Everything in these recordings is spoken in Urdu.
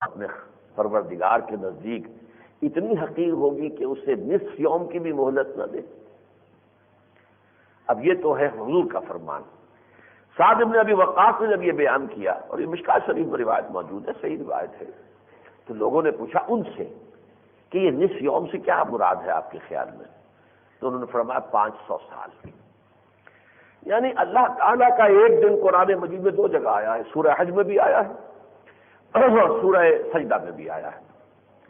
اپنے پروردگار کے نزدیک اتنی حقیر ہوگی کہ اسے نصف یوم کی بھی مہلت نہ دے؟ اب یہ تو ہے حضور کا فرمان۔ سعد بن ابی وقاص نے جب یہ بیان کیا، اور یہ مشکوٰۃ شریف میں روایت موجود ہے، صحیح روایت ہے، تو لوگوں نے پوچھا ان سے کہ یہ نصف یوم سے کیا مراد ہے آپ کے خیال میں؟ تو انہوں نے فرمایا 500 سال۔ یعنی اللہ تعالیٰ کا ایک دن قرآن مجید میں 2 جگہ آیا ہے، سورہ حج میں بھی آیا ہے اور سورہ سجدہ میں بھی آیا ہے۔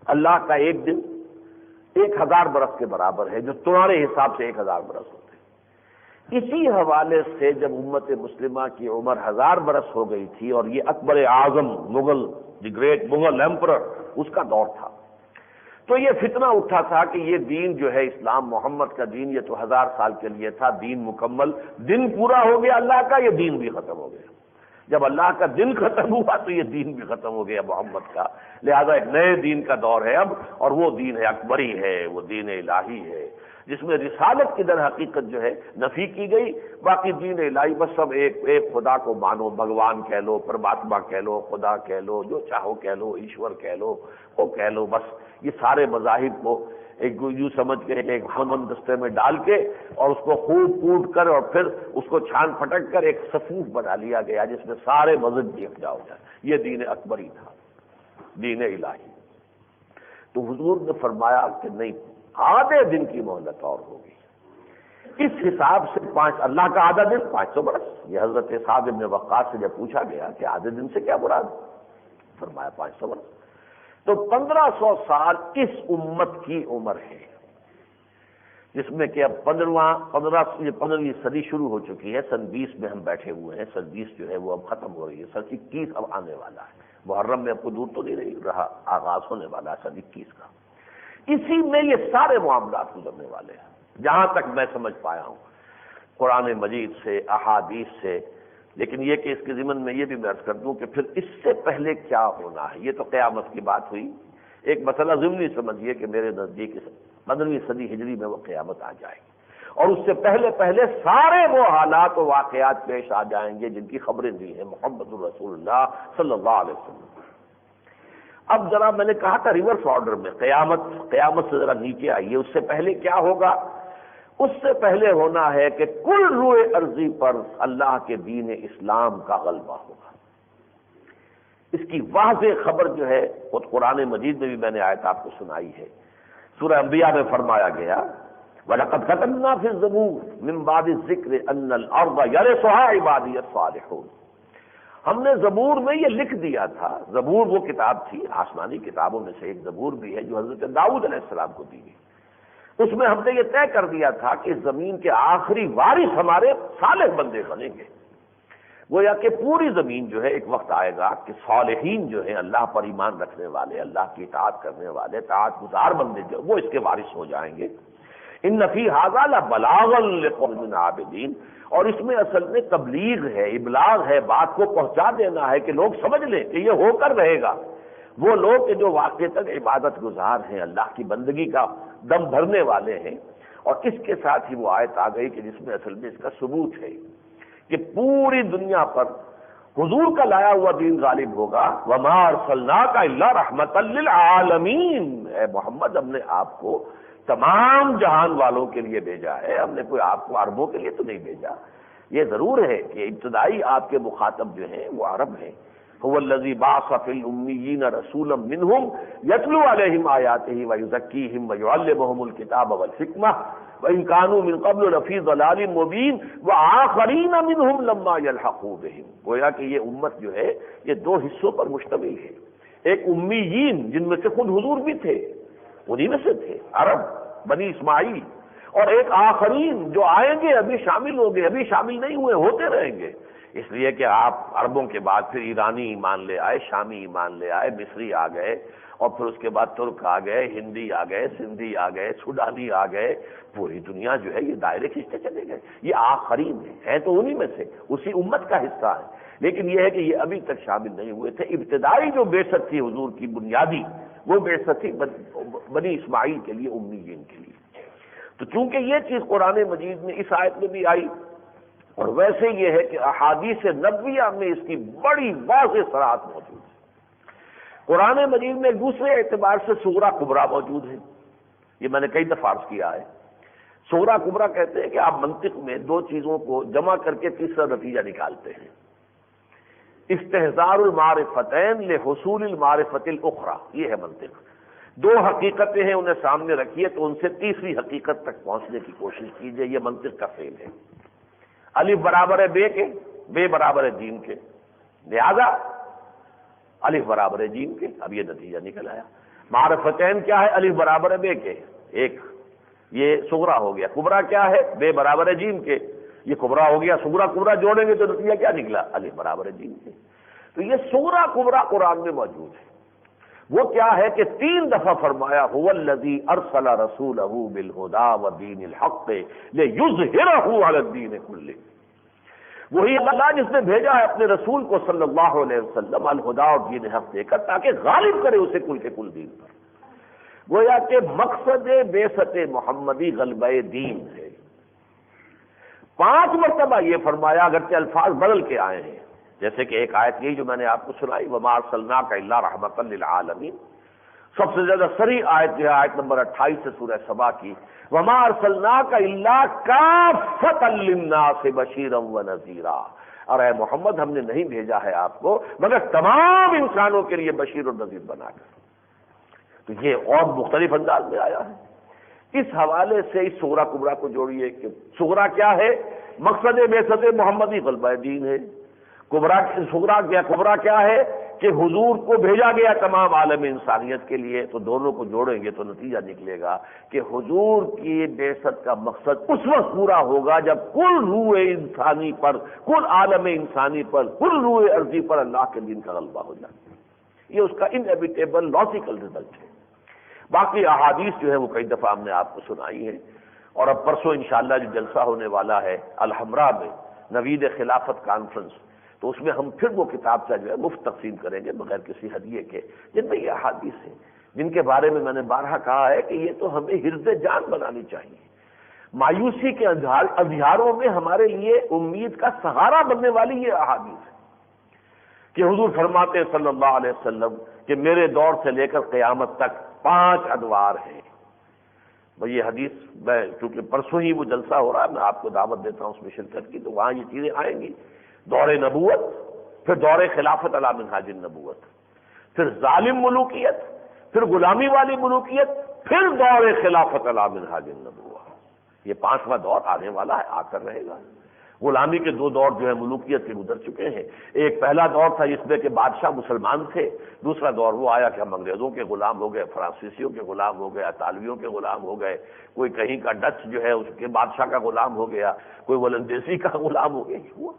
اللہ کا ایک دن 1000 برس کے برابر ہے، جو تمہارے حساب سے 1000 برس ہوتے ہیں۔ اسی حوالے سے جب امت مسلمہ کی عمر 1000 برس ہو گئی تھی، اور یہ Akbar Azam Mughal, the great Mughal emperor, اس کا دور تھا، تو یہ فتنہ اٹھا تھا کہ یہ دین جو ہے اسلام، محمد کا دین، یہ تو 1000 سال کے لیے تھا، دین مکمل، دن پورا ہو گیا اللہ کا، یہ دین بھی ختم ہو گیا۔ جب اللہ کا دن ختم ہوا تو یہ دین بھی ختم ہو گیا محمد کا، لہذا ایک نئے دین کا دور ہے اب، اور وہ دین ہے اکبری ہے، وہ دین الہی ہے، جس میں رسالت کی در حقیقت جو ہے نفی کی گئی، باقی دین الہی بس سب ایک خدا کو مانو، بھگوان کہہ لو، پرماتما کہہ لو، خدا کہہ لو، جو چاہو کہہ لو، ایشور کہہ لو، وہ کہہ لو، بس یہ سارے مذاہب کو ایک یوں سمجھ کے ایک ہم دستے میں ڈال کے اور اس کو خوب کوٹ کر اور پھر اس کو چھان پھٹک کر ایک صفوف بنا لیا گیا جس میں سارے مذہب بھی یکجا ہو جائے۔ یہ دین اکبری تھا، دین الہی۔ تو حضور نے فرمایا کہ نہیں، آدھے دن کی مہلت اور ہوگی۔ اس حساب سے اللہ کا آدھا دن 500 برس۔ یہ حضرت سعد بن وقاص سے جب پوچھا گیا کہ آدھے دن سے کیا مراد، فرمایا 500 برس۔ تو 1500 سال اس امت کی عمر ہے، جس میں کہ اب 15ویں صدی شروع ہو چکی ہے، سن 20 میں ہم بیٹھے ہوئے ہیں، سن 20 جو ہے وہ اب ختم ہو رہی ہے، سن 21 اب آنے والا ہے، محرم میں اب کو دور تو نہیں رہا، آغاز ہونے والا ہے سن 21 کا۔ اسی میں یہ سارے معاملات گزرنے والے ہیں، جہاں تک میں سمجھ پایا ہوں قرآن مجید سے، احادیث سے۔ لیکن یہ کہ اس کے ضمن میں یہ بھی میں عرض کر دوں کہ پھر اس سے پہلے کیا ہونا ہے، یہ تو قیامت کی بات ہوئی۔ ایک مسئلہ ضمنی سمجھیے کہ میرے نزدیک 15ویں صدی ہجری میں وہ قیامت آ جائے گی، اور اس سے پہلے سارے وہ حالات و واقعات پیش آ جائیں گے جن کی خبریں دی ہیں محمد الرسول اللہ صلی اللہ علیہ وسلم۔ اب ذرا میں نے کہا تھا ریورس آرڈر میں، قیامت سے ذرا نیچے آئیے، اس سے پہلے کیا ہوگا؟ اس سے پہلے ہونا ہے کہ کل روئے ارضی پر اللہ کے دین اسلام کا غلبہ ہوگا۔ اس کی واضح خبر جو ہے وہ قرآن مجید میں بھی میں نے آیت آپ کو سنائی ہے، سورہ انبیاء میں فرمایا گیا وَلَقَدْ كَتَبْنَا فِي الزَّبُورِ مِن بَعْدِ الذِّكْرِ أَنَّ الْأَرْضَ يَرِثُهَا عِبَادِيَ الصَّالِحُونَ۔ ہم نے زبور میں یہ لکھ دیا تھا، زبور وہ کتاب تھی، آسمانی کتابوں میں سے ایک زبور بھی ہے جو حضرت داؤد علیہ السلام کو دی گئی۔ اس میں ہم نے یہ طے کر دیا تھا کہ زمین کے آخری وارث ہمارے صالح بندے بنیں گے۔ گویا کہ پوری زمین جو ہے ایک وقت آئے گا کہ صالحین جو ہیں، اللہ پر ایمان رکھنے والے، اللہ کی اطاعت کرنے والے، اطاعت گزار بندے جو وہ اس کے وارث ہو جائیں گے۔ ان فی ھذا لبلاغا لقوم عابدین، اور اس میں اصل میں تبلیغ ہے، ابلاغ ہے، بات کو پہنچا دینا ہے کہ لوگ سمجھ لیں کہ یہ ہو کر رہے گا۔ وہ لوگ کہ جو واقع تک عبادت گزار ہیں، اللہ کی بندگی کا دم بھرنے والے ہیں۔ اور اس کے ساتھ ہی وہ آیت آ گئی کہ جس میں اصل میں اس کا ثبوت ہے کہ پوری دنیا پر حضور کا لایا ہوا دین غالب ہوگا۔ وما ارسلناک الا رحمۃ للعالمین، اے محمد ہم نے آپ کو تمام جہان والوں کے لیے بھیجا ہے، ہم نے کوئی آپ کو عربوں کے لیے تو نہیں بھیجا۔ یہ ضرور ہے کہ ابتدائی آپ کے مخاطب جو ہیں وہ عرب ہیں۔ هو الذی بعث فی الامیین رسولا منہم یتلو علیہم آیاتہ ویزکیہم ویعلمہم الکتاب والحکمہ وإن كانوا من قبل لفی ضلال مبین وآخرین منہم لما یلحقوا بہم۔ گویا کہ یہ امت جو ہے یہ 2 حصوں پر مشتمل ہے، ایک امیین جن میں سے خود حضور بھی تھے، انہی میں سے تھے عرب بنی اسماعیل، اور ایک آخرین جو آئیں گے، ابھی شامل ہوں گے، ابھی شامل نہیں ہوئے، ہوتے رہیں گے۔ اس لیے کہ آپ عربوں کے بعد پھر ایرانی ایمان لے آئے، شامی ایمان لے آئے، مصری آ گئے، اور پھر اس کے بعد ترک آ گئے، ہندی آ گئے، سندھی آ گئے، سوڈانی آ گئے، پوری دنیا جو ہے یہ دائرے کھینچتے چلے گئے۔ یہ آخرین ہیں تو انہی میں سے، اسی امت کا حصہ ہے، لیکن یہ ہے کہ یہ ابھی تک شامل نہیں ہوئے تھے۔ ابتدائی جو بعثت تھی حضور کی بنیادی، وہ بعثت تھی بنی اسماعیل کے لیے، امیین کے لیے۔ تو چونکہ یہ چیز قرآن مجید میں اس آیت میں بھی آئی، اور ویسے یہ ہے کہ احادیث نبویہ میں اس کی بڑی واضح صراحت موجود ہے۔ قرآن مجید میں ایک دوسرے اعتبار سے صغرا کبرا موجود ہے، یہ میں نے کئی دفعہ عرض کیا ہے۔ صغرا کبرا کہتے ہیں کہ آپ منطق میں دو چیزوں کو جمع کر کے تیسرا نتیجہ نکالتے ہیں۔ استحضار المعرفتین لحصول المعرفت الاخری، یہ ہے منطق۔ دو حقیقتیں ہیں، انہیں سامنے رکھیے تو ان سے تیسری حقیقت تک پہنچنے کی کوشش کیجئے، یہ منطق کا فعل ہے۔ الف برابر ہے بے کے، بے برابر ہے جیم کے، لہذا الف برابر ہے جیم کے، اب یہ نتیجہ نکل آیا۔ معرفتین کیا ہے؟ الف برابر ہے بے کے، ایک، یہ صغرا ہو گیا۔ کبرا کیا ہے؟ بے برابر ہے جیم کے، یہ کبرا ہو گیا۔ صغرا کبرا جوڑیں گے تو نتیجہ کیا نکلا؟ الف برابر ہے جیم کے۔ تو یہ صغرا کبرا قرآن میں موجود ہے۔ وہ کیا ہے کہ 3 دفعہ فرمایا هو الذی ارسل رسولہ بالہدی ودین الحق لیظہرہ علی الدین کلہ، وہی اللہ جس نے بھیجا ہے اپنے رسول کو صلی اللہ علیہ وسلم الہدی اور دین حق دے کر تاکہ غالب کرے اسے کل کے کل دین پر۔ گویا کہ مقصد بعثت محمدی غلبہ دین ہے۔ 5 مرتبہ یہ فرمایا، اگرچہ الفاظ بدل کے آئے ہیں، جیسے کہ ایک آیت یہی جو میں نے آپ کو سنائی، وما ارسلناک الا رحمۃ للعالمین، سب سے زیادہ صریح آیت جو ہے آیت نمبر 28 سے سورہ سبا کی، وما ارسلناک الا کافۃ للناس بشیرا ونذیرا، اور اے محمد ہم نے نہیں بھیجا ہے آپ کو مگر تمام انسانوں کے لیے بشیر اور نذیر بنا کر۔ تو یہ اور مختلف انداز میں آیا ہے۔ اس حوالے سے اس صغرا کبرا کو جوڑیے کہ صغرا کیا ہے؟ مقصد بعثت محمدی غلبہ دین ہے۔ کبرا کیا ہے کہ حضور کو بھیجا گیا تمام عالم انسانیت کے لیے، تو دونوں کو جوڑیں گے تو نتیجہ نکلے گا کہ حضور کی بعثت کا مقصد اس وقت پورا ہوگا جب کل روح انسانی پر، کل عالم انسانی پر، کل روح ارضی پر اللہ کے دین کا غلبہ ہو جائے۔ یہ اس کا انیویٹیبل لاجیکل رزلٹ ہے۔ باقی احادیث جو ہے وہ کئی دفعہ ہم نے آپ کو سنائی ہے، اور اب پرسوں انشاءاللہ جو جلسہ ہونے والا ہے الحمراء میں نوید خلافت کانفرنس، تو اس میں ہم پھر وہ کتابچہ جو ہے مفت تقسیم کریں گے بغیر کسی ہدیے کے، جن میں یہ احادیث ہیں جن کے بارے میں نے بارہا کہا ہے کہ یہ تو ہمیں حرز جان بنانی چاہیے۔ مایوسی کے اندھیاروں میں ہمارے لیے امید کا سہارا بننے والی یہ احادیث ہے کہ حضور فرماتے ہیں صلی اللہ علیہ وسلم کہ میرے دور سے لے کر قیامت تک 5 ادوار ہیں۔ بھئی یہ حدیث میں چونکہ پرسوں ہی وہ جلسہ ہو رہا ہے، میں آپ کو دعوت دیتا ہوں اس میں شرکت کی، تو وہاں یہ چیزیں آئیں گی۔ دور نبوت، پھر دور خلافت علی منہاج النبوت، پھر ظالم ملوکیت، پھر غلامی والی ملوکیت، پھر دور خلافت علی منہاج النبوت۔ یہ 5واں دور آنے والا ہے، آ کر رہے گا۔ غلامی کے 2 دور جو ہے ملوکیت کے گزر چکے ہیں۔ ایک پہلا دور تھا جس میں کہ بادشاہ مسلمان تھے، دوسرا دور وہ آیا کہ ہم انگریزوں کے غلام ہو گئے، فرانسیسیوں کے غلام ہو گئے، اطالویوں کے غلام ہو گئے، کوئی کہیں کا ڈچ جو ہے اس کے بادشاہ کا غلام ہو گیا، کوئی ولندیسی کا غلام ہو گیا۔ یہ ہوا،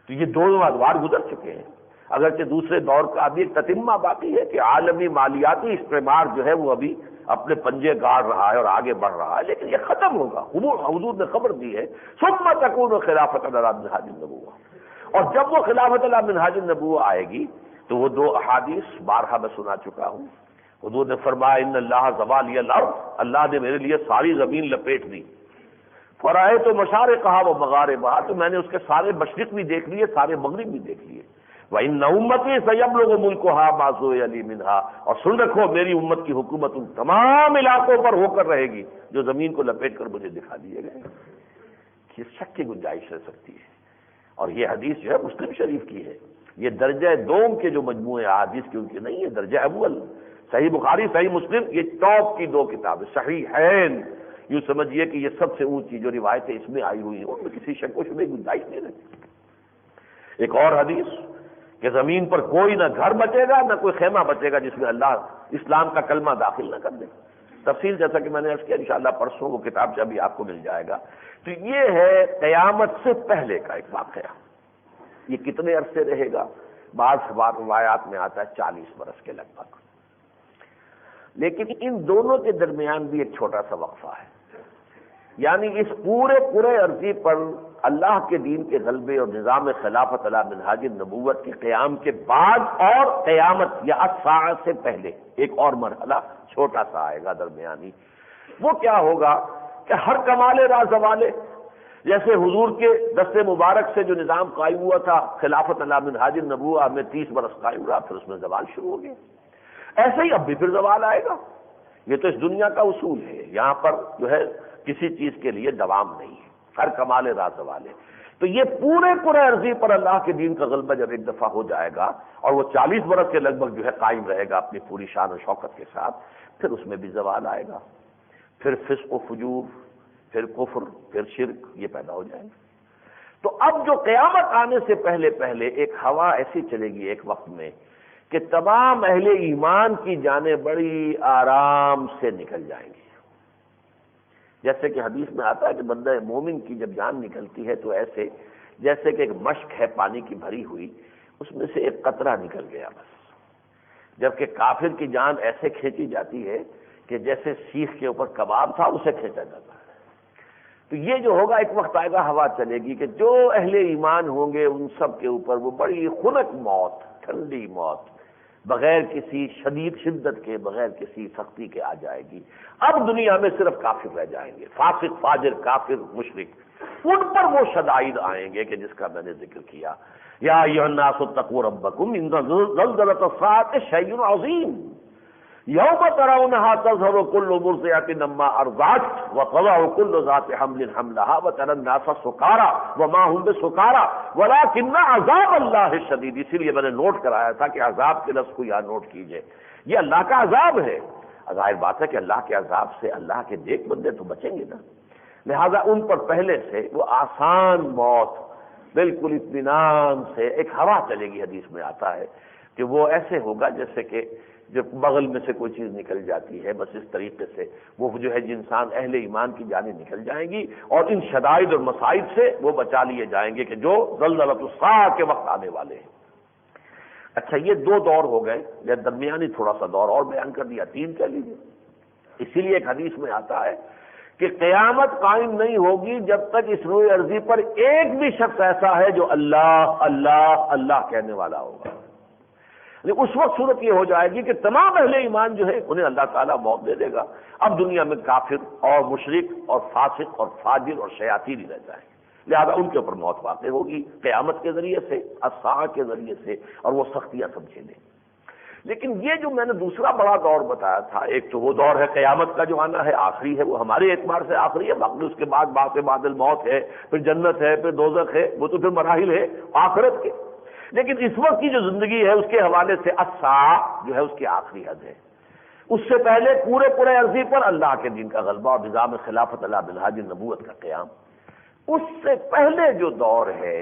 تو یہ 2 ادوار گزر چکے ہیں۔ اگرچہ دوسرے دور کا ابھی ایک تتمہ باقی ہے کہ عالمی مالیاتی استعمار جو ہے وہ ابھی اپنے پنجے گاڑ رہا ہے اور آگے بڑھ رہا ہے، لیکن یہ ختم ہوگا۔ حضور نے خبر دی ہے ثم تکون خلافت علی منہاج النبوۃ، اور جب وہ خلافت علی منہاج النبوۃ آئے گی تو وہ 2 احادیث بارہا میں سنا چکا ہوں۔ حضور نے فرمایا ان اللہ زوالی الارض، اللہ نے میرے لیے ساری زمین لپیٹ دی، فرائے تو مشارقہا و مغاربہا، تو میں نے اس کے سارے مشرق بھی دیکھ لیے، سارے مغرب بھی دیکھ لیے۔ وَإِنَّ أُمَّتِي سَيَبْلُغُ مُلْكُهَا مَا زُوِّيَ لِي مِنْهَا، اور سن رکھو میری امت کی حکومت ان تمام علاقوں پر ہو کر رہے گی جو زمین کو لپیٹ کر مجھے دکھا دیے گئے۔ یہ شک کی گنجائش رہ سکتی ہے، اور یہ حدیث جو ہے مسلم شریف کی ہے۔ یہ درجہ دوم کے جو مجموعے احادیث کی ان کی نہیں ہے، درجہ اول صحیح بخاری صحیح مسلم، یہ ٹاپ کی 2 کتابیں صحیحین، یوں سمجھیے کہ یہ سب سے اونچی جو روایتیں اس میں آئی ہوئی ہیں ان میں کسی شک و شبہ گنجائش نہیں رہتی۔ ایک اور حدیث کہ زمین پر کوئی نہ گھر بچے گا نہ کوئی خیمہ بچے گا جس میں اللہ اسلام کا کلمہ داخل نہ کر دے۔ تفصیل جیسا کہ میں نے عرض کیا انشاءاللہ پرسوں وہ کتاب جب بھی آپ کو مل جائے گا۔ تو یہ ہے قیامت سے پہلے کا ایک واقعہ۔ یہ کتنے عرصے رہے گا؟ بعض روایات میں آتا ہے 40 برس کے لگ بھگ، لیکن ان دونوں کے درمیان بھی ایک چھوٹا سا وقفہ ہے، یعنی اس پورے عرضی پر اللہ کے دین کے غلبے اور نظام خلافت علی منہاج النبوت کے قیام کے بعد اور قیامت یا الساعہ سے پہلے ایک اور مرحلہ چھوٹا سا آئے گا درمیانی۔ وہ کیا ہوگا کہ ہر کمال را زوالے، جیسے حضور کے دست مبارک سے جو نظام قائم ہوا تھا خلافت علی منہاج النبوہ میں 30 برس قائم رہا، پھر اس میں زوال شروع ہو گیا، ایسے ہی اب بھی پھر زوال آئے گا۔ یہ تو اس دنیا کا اصول ہے، یہاں پر جو ہے کسی چیز کے لیے دوام نہیں ہے، ہر کمال راز زوال ہے۔ تو یہ پورے عرضی پر اللہ کے دین کا غلبہ جب ایک دفعہ ہو جائے گا اور وہ 40 برس کے لگ بھگ جو ہے قائم رہے گا اپنی پوری شان و شوکت کے ساتھ، پھر اس میں بھی زوال آئے گا، پھر فسق و فجور، پھر کفر، پھر شرک، یہ پیدا ہو جائیں گے۔ تو اب جو قیامت آنے سے پہلے پہلے ایک ہوا ایسی چلے گی ایک وقت میں کہ تمام اہل ایمان کی جانیں بڑی آرام سے نکل جائیں گی، جیسے کہ حدیث میں آتا ہے کہ بندہ مومن کی جب جان نکلتی ہے تو ایسے جیسے کہ ایک مشک ہے پانی کی بھری ہوئی، اس میں سے ایک قطرہ نکل گیا بس، جبکہ کافر کی جان ایسے کھینچی جاتی ہے کہ جیسے سیخ کے اوپر کباب تھا اسے کھینچا جاتا ہے۔ تو یہ جو ہوگا ایک وقت آئے گا ہوا چلے گی کہ جو اہل ایمان ہوں گے ان سب کے اوپر وہ بڑی خنک موت، ٹھنڈی موت، بغیر کسی شدت کے، بغیر کسی سختی کے آ جائے گی۔ اب دنیا میں صرف کافر رہ جائیں گے، فاسق، فاجر، کافر، مشرک، ان پر وہ شدائد آئیں گے کہ جس کا میں نے ذکر کیا، یا ایھا الناس اتقوا ربکم ان زلزلۃ الساعۃ شیء عظیم یوم ترونها تذهل كل مرضعة عما ارضعت وتضع كل ذات حمل حملها وترى الناس سكارى وما هم بسكارى ولكن عذاب الله شدید۔ اسی لیے میں نے نوٹ کرایا تھا کہ عذاب کے لفظ کو یہاں نوٹ کیجئے، یہ اللہ کا عذاب ہے۔ ظاہر بات ہے کہ اللہ کے عذاب سے اللہ کے نیک بندے تو بچیں گے نا، لہذا ان پر پہلے سے وہ آسان موت، بالکل اطمینان سے ایک ہوا چلے گی۔ حدیث میں آتا ہے کہ وہ ایسے ہوگا جیسے کہ جب بغل میں سے کوئی چیز نکل جاتی ہے، بس اس طریقے سے وہ جو ہے انسان اہل ایمان کی جانیں نکل جائیں گی اور ان شدائد اور مصائب سے وہ بچا لیے جائیں گے کہ جو زلزلۃ الساعہ کے وقت آنے والے ہیں۔ اچھا، یہ 2 دور ہو گئے، یا درمیانی تھوڑا سا دور اور بیان کر دیا، 3 کہہ لیجیے۔ اسی لیے ایک حدیث میں آتا ہے کہ قیامت قائم نہیں ہوگی جب تک اس روئے ارضی پر ایک بھی شخص ایسا ہے جو اللہ اللہ اللہ کہنے والا ہوگا۔ اس وقت صورت یہ ہو جائے گی کہ تمام اہل ایمان جو ہے انہیں اللہ تعالیٰ موت دے دے گا۔ اب دنیا میں کافر اور مشرک اور فاسق اور فاجر اور شیاطین ہی رہ جائیں گے، لہذا ان کے اوپر موت واقع ہوگی قیامت کے ذریعے سے، الساعہ کے ذریعے سے، اور وہ سختیاں سمجھیں گے۔ لیکن یہ جو میں نے دوسرا بڑا دور بتایا تھا، ایک تو وہ دور ہے قیامت کا جو آنا ہے، آخری ہے، وہ ہمارے اعتبار سے آخری ہے، باقی اس کے بعد بعد الموت ہے، پھر جنت ہے، پھر دوزخ ہے، وہ تو پھر مراحل ہے آخرت کے۔ لیکن اس وقت کی جو زندگی ہے اس کے حوالے سے الساعہ جو ہے اس کی آخری حد ہے۔ اس سے پہلے پورے عرضی پر اللہ کے دین کا غلبہ اور نظام خلافت علی منہاج النبوت کا قیام۔ اس سے پہلے جو دور ہے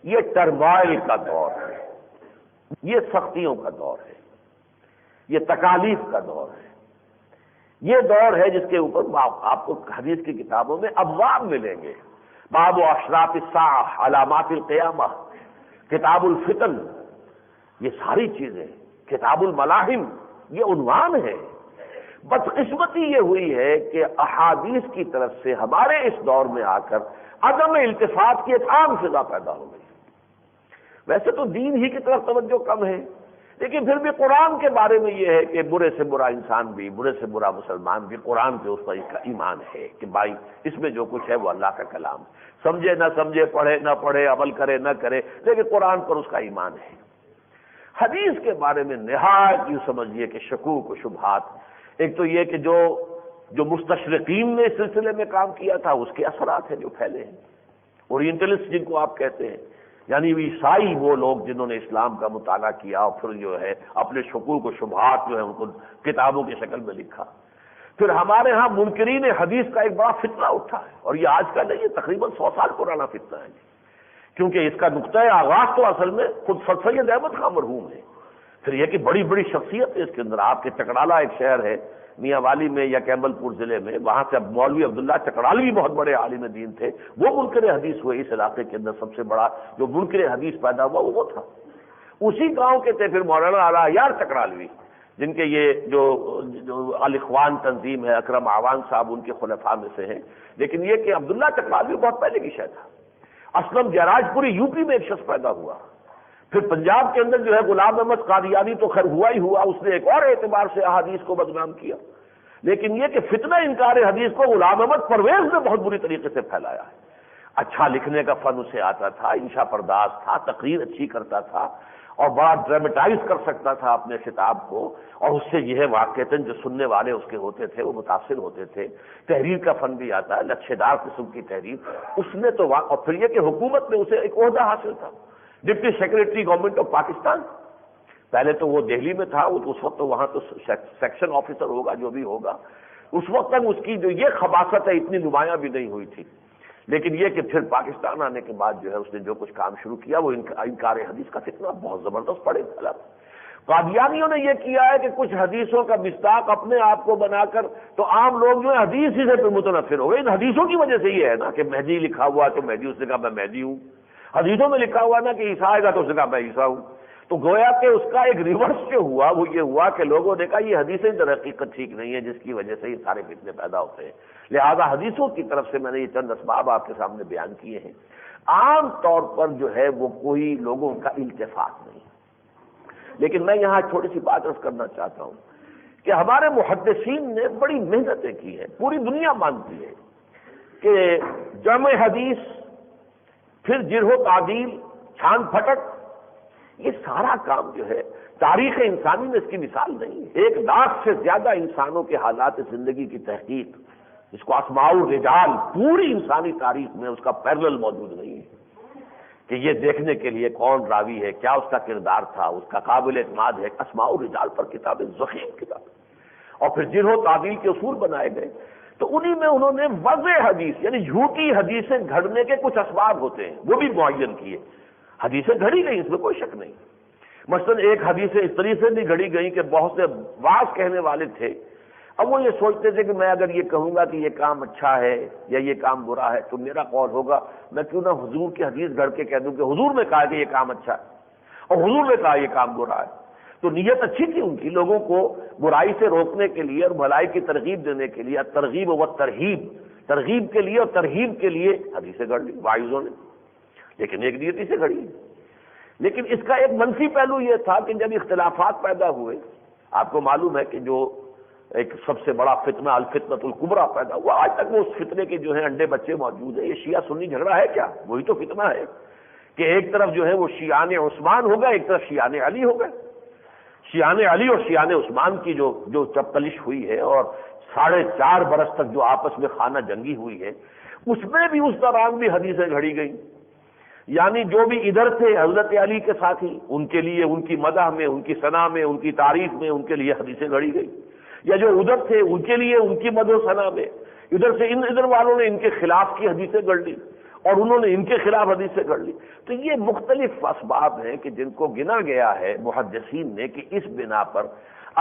یہ ٹرمائل کا دور ہے، یہ سختیوں کا دور ہے، یہ تکالیف کا دور ہے، یہ دور ہے جس کے اوپر آپ کو حدیث کی کتابوں میں ابواب ملیں گے، باب اشراط الساعہ، علامات القیامہ، کتاب الفتن، یہ ساری چیزیں، کتاب الملاحم، یہ عنوان ہے۔ بدقسمتی یہ ہوئی ہے کہ احادیث کی طرف سے ہمارے اس دور میں آ کر عدم التفات کی ایک عام فضا پیدا ہو گئی۔ ویسے تو دین ہی کی طرف توجہ کم ہے، لیکن پھر بھی قرآن کے بارے میں یہ ہے کہ برے سے برا انسان بھی، برے سے برا مسلمان بھی قرآن پہ اس پر اس کا ایمان ہے کہ بھائی اس میں جو کچھ ہے وہ اللہ کا کلام ہے، سمجھے نہ سمجھے، پڑھے نہ پڑھے، عمل کرے نہ کرے، لیکن قرآن پر اس کا ایمان ہے۔ حدیث کے بارے میں نہایت یوں سمجھیے کہ شکوک و شبہات، ایک تو یہ کہ جو مستشرقین نے اس سلسلے میں کام کیا تھا اس کے اثرات ہیں جو پھیلے ہیں، اورینٹلسٹ جن کو آپ کہتے ہیں، یعنی عیسائی وہ لوگ جنہوں نے اسلام کا مطالعہ کیا اور پھر جو ہے اپنے شکوک و شبہات جو ہے ان کو کتابوں کی شکل میں لکھا۔ پھر ہمارے ہاں منکرین حدیث کا ایک بڑا فتنہ اٹھا ہے، اور یہ آج کا نہیں، یہ تقریباً 100 سال پرانا فتنہ ہے، کیونکہ اس کا نقطۂ آغاز تو اصل میں خود سر سید احمد خان مرحوم ہے۔ پھر یہ کہ بڑی بڑی شخصیت ہے اس کے اندر، آپ کے چکڑالہ ایک شہر ہے میاں والی میں یا کیمبل پور ضلع میں، وہاں سے اب مولوی عبداللہ چکڑالوی بہت بڑے عالم دین تھے، وہ منکر حدیث ہوئے اس علاقے کے اندر سب سے بڑا جو منکر حدیث پیدا ہوا وہ تھا۔ اسی گاؤں کے تھے پھر مولانا اعلیٰ یار چکڑالوی، جن کے یہ جو الاخوان تنظیم ہے، اکرم اعوان صاحب ان کے خلفاء میں سے ہیں، لیکن یہ کہ عبداللہ چکڑالوی بہت پہلے کی شے تھا۔ اسلم جراج پوری یوپی میں ایک شخص پیدا ہوا، پھر پنجاب کے اندر جو ہے غلام احمد قادیانی تو خیر ہوا ہی ہوا، اس نے ایک اور اعتبار سے احادیث کو بدنام کیا، لیکن یہ کہ فتنہ انکار حدیث کو غلام احمد پرویز نے بہت بری طریقے سے پھیلایا ہے۔ اچھا لکھنے کا فن اسے آتا تھا، انشا پرداز تھا، تقریر اچھی کرتا تھا اور بڑا ڈرامٹائز کر سکتا تھا اپنے خطاب کو، اور اس سے یہ واقعتاً جو سننے والے اس کے ہوتے تھے وہ متاثر ہوتے تھے۔ تحریر کا فن بھی آتا ہے، لچھے دار قسم کی تحریر اس نے تو اور پھر یہ کہ حکومت میں اسے ایک عہدہ حاصل تھا، deputy secretary government of Pakistan. پہلے تو وہ دہلی میں تھا، وہ تو اس وقت تو وہاں تو سیکشن آفیسر ہوگا جو بھی ہوگا، اس وقت تک اس کی جو یہ خباثت ہے اتنی نمایاں بھی نہیں ہوئی تھی، لیکن یہ کہ پھر پاکستان آنے کے بعد جو ہے اس نے جو کچھ کام شروع کیا وہ انکار حدیث کا فتنہ بہت زبردست پڑے پھیلا۔ قادیانیوں نے یہ کیا ہے کہ کچھ حدیثوں کا مصداق اپنے آپ کو بنا کر تو عام لوگ جو ہے حدیث ہی سے پھر متنفر ہو گئے۔ ان حدیثوں کی وجہ سے یہ ہے نا کہ مہدی لکھا ہوا تو مہدی، اس نے کہا میں مہدی ہوں۔ حدیثوں میں لکھا ہوا نا کہ عیسیٰ آئے گا تو اس نے کہا میں عیسیٰ ہوں۔ تو گویا کہ اس کا ایک ریورس جو ہوا وہ یہ ہوا کہ لوگوں نے کہا یہ حدیثیں در حقیقت ٹھیک نہیں ہے، جس کی وجہ سے یہ سارے فتنے پیدا ہوتے ہیں۔ لہذا حدیثوں کی طرف سے میں نے یہ چند اسباب آپ کے سامنے بیان کیے ہیں۔ عام طور پر جو ہے وہ کوئی لوگوں کا التفات نہیں، لیکن میں یہاں چھوٹی سی بات عرض کرنا چاہتا ہوں کہ ہمارے محدثین نے بڑی محنتیں کی ہیں، پوری دنیا مانتی ہے کہ جمع حدیث، پھر جرح و تعدیل، چھان پھٹک، یہ سارا کام جو ہے تاریخ انسانی میں اس کی مثال نہیں ہے۔ 1 لاکھ سے زیادہ انسانوں کے حالات زندگی کی تحقیق، جس کو اسماء الرجال، پوری انسانی تاریخ میں اس کا پیرلل موجود نہیں ہے کہ یہ دیکھنے کے لیے کون راوی ہے، کیا اس کا کردار تھا، اس کا قابل اعتماد ہے۔ اسماء الرجال پر کتابیں، ضخیم کتابیں، اور پھر جرح و تعدیل کے اصول بنائے گئے، تو انہی میں انہوں نے وضع حدیث یعنی جھوٹی حدیثیں گھڑنے کے کچھ اسباب ہوتے ہیں وہ بھی معین کیے۔ حدیثیں گھڑی گئی، اس میں کوئی شک نہیں۔ مثلا ایک حدیث اس طریقے سے بھی گھڑی گئی کہ بہت سے واعظ کہنے والے تھے، اب وہ یہ سوچتے تھے کہ میں اگر یہ کہوں گا کہ یہ کام اچھا ہے یا یہ کام برا ہے تو میرا قول ہوگا، میں کیوں نہ حضور کی حدیث گھڑ کے کہہ دوں کہ حضور نے کہا کہ یہ کام اچھا ہے اور حضور نے کہا یہ کام برا ہے۔ تو نیت اچھی تھی ان کی، لوگوں کو برائی سے روکنے کے لیے اور بھلائی کی ترغیب دینے کے لیے، ترغیب و ترہیب، ترغیب کے لیے اور ترہیب کے لیے حدیثیں گھڑ لی واعظوں نے، لیکن ایک نیتی سے گھڑی۔ لیکن اس کا ایک منفی پہلو یہ تھا کہ جب اختلافات پیدا ہوئے، آپ کو معلوم ہے کہ جو ایک سب سے بڑا فتنہ الفتنۃ الکبریٰ پیدا ہوا، آج تک وہ اس فتنے کے جو ہیں انڈے بچے موجود ہیں۔ یہ شیعہ سنی جھگڑا ہے کیا؟ وہی تو فتنہ ہے کہ ایک طرف جو ہے وہ شیعان عثمان ہو گئے، ایک طرف شیعان علی ہو گئے۔ شیعان علی اور شیعان عثمان کی جو چپتلش ہوئی ہے اور 4.5 برس تک جو آپس میں خانہ جنگی ہوئی ہے، اس میں بھی اس دوران بھی حدیثیں گھڑی گئیں۔ یعنی جو بھی ادھر تھے حضرت علی کے ساتھی، ان کے لیے ان کی مدح میں، ان کی ثنا میں، ان کی تعریف میں ان کے لیے حدیثیں گھڑی گئی، یا جو ادھر تھے ان کے لیے ان کی مدح و ثنا میں ادھر سے ادھر والوں نے ان کے خلاف کی حدیثیں گھڑ لی اور انہوں نے ان کے خلاف حدیثیں گھڑ لی۔ تو یہ مختلف اسباب ہیں کہ جن کو گنا گیا ہے محدثین نے کہ اس بنا پر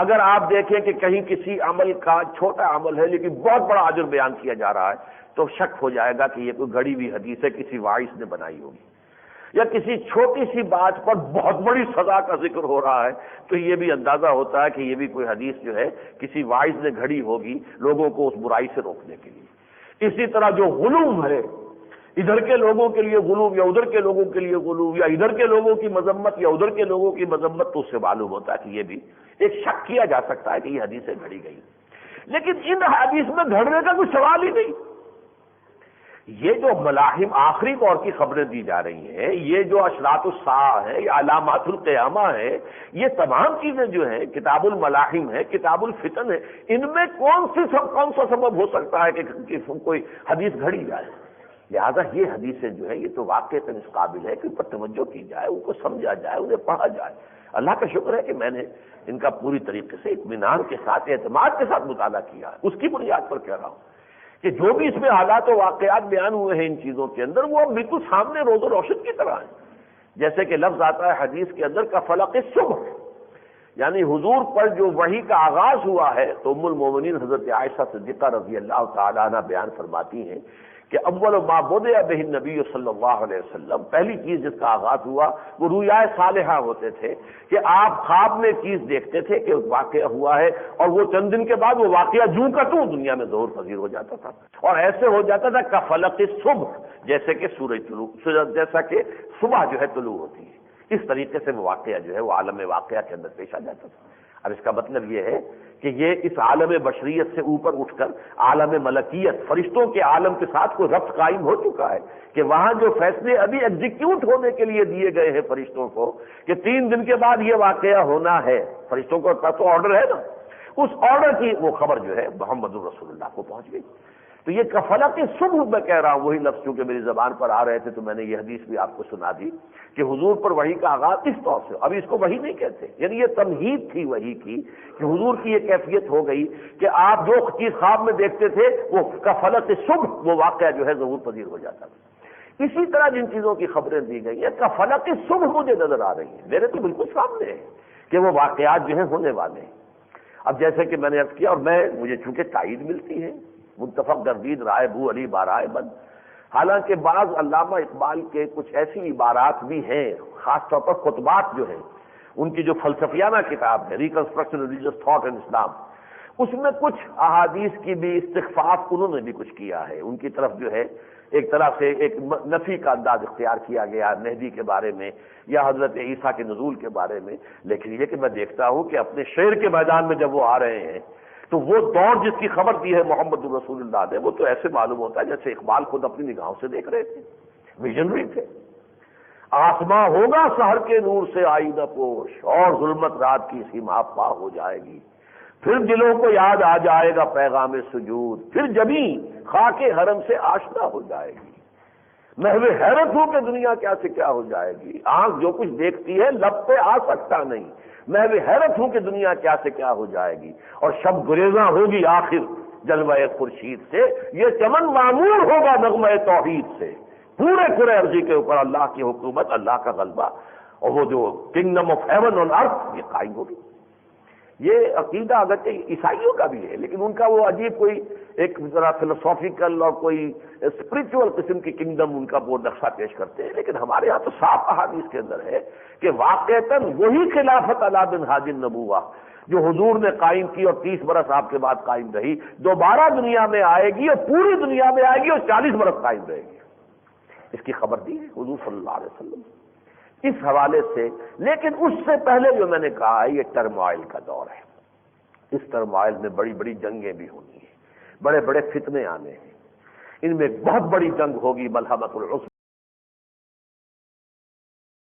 اگر آپ دیکھیں کہ کہیں کسی عمل کا چھوٹا عمل ہے لیکن بہت بڑا اجر بیان کیا جا رہا ہے تو شک ہو جائے گا کہ یہ کوئی گھڑی ہوئی حدیث ہے، کسی واعظ نے بنائی ہوگی، یا کسی چھوٹی سی بات پر بہت بڑی سزا کا ذکر ہو رہا ہے تو یہ بھی اندازہ ہوتا ہے کہ یہ بھی کوئی حدیث جو ہے کسی واعظ نے گھڑی ہوگی لوگوں کو اس برائی سے روکنے کے لیے۔ اسی طرح جو غلو ہے، ادھر کے لوگوں کے لیے غلو یا ادھر کے لوگوں کے لیے غلو، یا ادھر کے لوگوں کی مذمت یا ادھر کے لوگوں کی مذمت، تو اس سے معلوم ہوتا ہے کہ یہ بھی ایک شک کیا جا سکتا ہے کہ یہ حدیثیں گھڑی گئی۔ لیکن ان حدیث میں گھڑنے کا کوئی سوال ہی نہیں۔ یہ جو ملاحم آخری دور کی خبریں دی جا رہی ہیں، یہ جو اشراط الساعہ ہے، یہ علامات القیامہ ہے، یہ تمام چیزیں جو ہیں، کتاب الملاحم ہے، کتاب الفتن ہے، ان میں کون سا سبب ہو سکتا ہے کہ کوئی حدیث گھڑی جائے؟ لہذا یہ حدیثیں جو ہیں یہ تو واقعتاً اس قابل ہے کہ ان پر توجہ کی جائے، ان کو سمجھا جائے، انہیں پڑھا جائے۔ اللہ کا شکر ہے کہ میں نے ان کا پوری طریقے سے اطمینان کے ساتھ، اعتماد کے ساتھ مطالعہ کیا ہے، اس کی بنیاد پر کہہ رہا ہوں کہ جو بھی اس میں حالات و واقعات بیان ہوئے ہیں ان چیزوں کے اندر وہ بالکل سامنے روز و روشن کی طرح ہیں۔ جیسے کہ لفظ آتا ہے حدیث کے اندر کا فلق الصبح، یعنی حضور پر جو وحی کا آغاز ہوا ہے، تو ام المومنین حضرت عائشہ صدیقہ رضی اللہ تعالیٰ عنہ بیان فرماتی ہیں کہ اول ما بدأ به النبی صلی اللہ علیہ وسلم، پہلی چیز جس کا آغاز ہوا وہ رؤیا صالحہ ہوتے تھے کہ آپ خواب میں چیز دیکھتے تھے کہ واقعہ ہوا ہے اور وہ چند دن کے بعد وہ واقعہ جوں کا توں دنیا میں ظہور پذیر ہو جاتا تھا، اور ایسے ہو جاتا تھا کفلق الصبح، جیسے کہ سورج طلوع، جیسا کہ صبح جو ہے طلوع ہوتی ہے، اس طریقے سے وہ واقعہ جو ہے وہ عالم واقعہ کے اندر پیش آ جاتا تھا۔ اب اس کا مطلب یہ ہے کہ یہ اس عالم بشریت سے اوپر اٹھ کر عالم ملکیت، فرشتوں کے عالم کے ساتھ کوئی ربط قائم ہو چکا ہے کہ وہاں جو فیصلے ابھی ایگزیکیوٹ ہونے کے لیے دیے گئے ہیں فرشتوں کو کہ 3 دن کے بعد یہ واقعہ ہونا ہے، فرشتوں کو تو آرڈر ہے نا، اس آرڈر کی وہ خبر جو ہے محمد رسول اللہ کو پہنچ گئی۔ تو یہ کفلق صبح میں کہہ رہا ہوں، وہی لفظ چونکہ میری زبان پر آ رہے تھے تو میں نے یہ حدیث بھی آپ کو سنا دی کہ حضور پر وحی کا آغاز اس طور سے، ابھی اس کو وحی نہیں کہتے، یعنی یہ تمہید تھی وحی کی کہ حضور کی یہ کیفیت ہو گئی کہ آپ جو چیز خواب میں دیکھتے تھے وہ کفلق صبح وہ واقعہ جو ہے ظہور پذیر ہو جاتا تھا۔ اسی طرح جن چیزوں کی خبریں دی گئی ہیں کفلق صبح مجھے نظر آ رہی ہیں، میرے تو بالکل سامنے ہے کہ وہ واقعات جو ہیں ہونے والے ہیں۔ اب جیسے کہ میں نے عرض کیا، اور مجھے چونکہ تائید ملتی ہے، متفق گردید رائے بو علی بارائے بند، حالانکہ بعض علامہ اقبال کے کچھ ایسی عبارات بھی ہیں، خاص طور پر خطبات جو ہیں، ان کی جو فلسفیانہ کتاب ہے ریکنسٹرکشن ریلیجیس تھاٹ ان اسلام، اس میں کچھ احادیث کی بھی استخفاف انہوں نے بھی کچھ کیا ہے، ان کی طرف جو ہے ایک طرح سے ایک نفی کا انداز اختیار کیا گیا مہدی کے بارے میں یا حضرت عیسیٰ کے نزول کے بارے میں۔ لیکن یہ کہ میں دیکھتا ہوں کہ اپنے شعر کے میدان میں جب وہ آ رہے ہیں تو وہ دور جس کی خبر دی ہے محمد رسول اللہ نے، وہ تو ایسے معلوم ہوتا ہے جیسے اقبال خود اپنی نگاہوں سے دیکھ رہے تھے، ویژنری تھے۔ آسماں ہوگا سحر کے نور سے آئینہ پوش، اور ظلمت رات کی سیما پا ہو جائے گی، پھر دلوں کو یاد آ جائے گا پیغام سجود، پھر جبیں خاک حرم سے آشنا ہو جائے گی۔ محو حیرت ہو کہ دنیا کیا سے کیا ہو جائے گی، آنکھ جو کچھ دیکھتی ہے لب پہ آ سکتا نہیں، محو حیرت ہوں کہ دنیا کیا سے کیا ہو جائے گی، اور شب گریزاں ہوگی آخر جلوہ خورشید سے، یہ چمن معمور ہوگا نغمہ توحید سے، پورے کرے ارضی کے اوپر اللہ کی حکومت، اللہ کا غلبہ، اور وہ جو کنگڈم آف ہیون آن ارتھ یہ قائم ہوگی۔ یہ عقیدہ اگرچہ عیسائیوں کا بھی ہے، لیکن ان کا وہ عجیب کوئی ایک ذرا فلسافیکل اور کوئی اسپرچول قسم کی کنگڈم ان کا وہ نقشہ پیش کرتے ہیں، لیکن ہمارے ہاں تو صاف احادیث کے اندر ہے کہ واقعتاً وہی خلافت علی منہاج النبوہ جو حضور نے قائم کی اور 30 برس آپ کے بعد قائم رہی، دوبارہ دنیا میں آئے گی اور پوری دنیا میں آئے گی اور 40 برس قائم رہے گی۔ اس کی خبر دی ہے حضور صلی اللہ علیہ وسلم اس حوالے سے۔ لیکن اس سے پہلے جو میں نے کہا ہے یہ ٹرموائل کا دور ہے، اس ٹرموائل میں بڑی بڑی جنگیں بھی ہونی ہیں، بڑے بڑے فتنے آنے ہیں، ان میں بہت بڑی جنگ ہوگی ملحمۃ العظمیٰ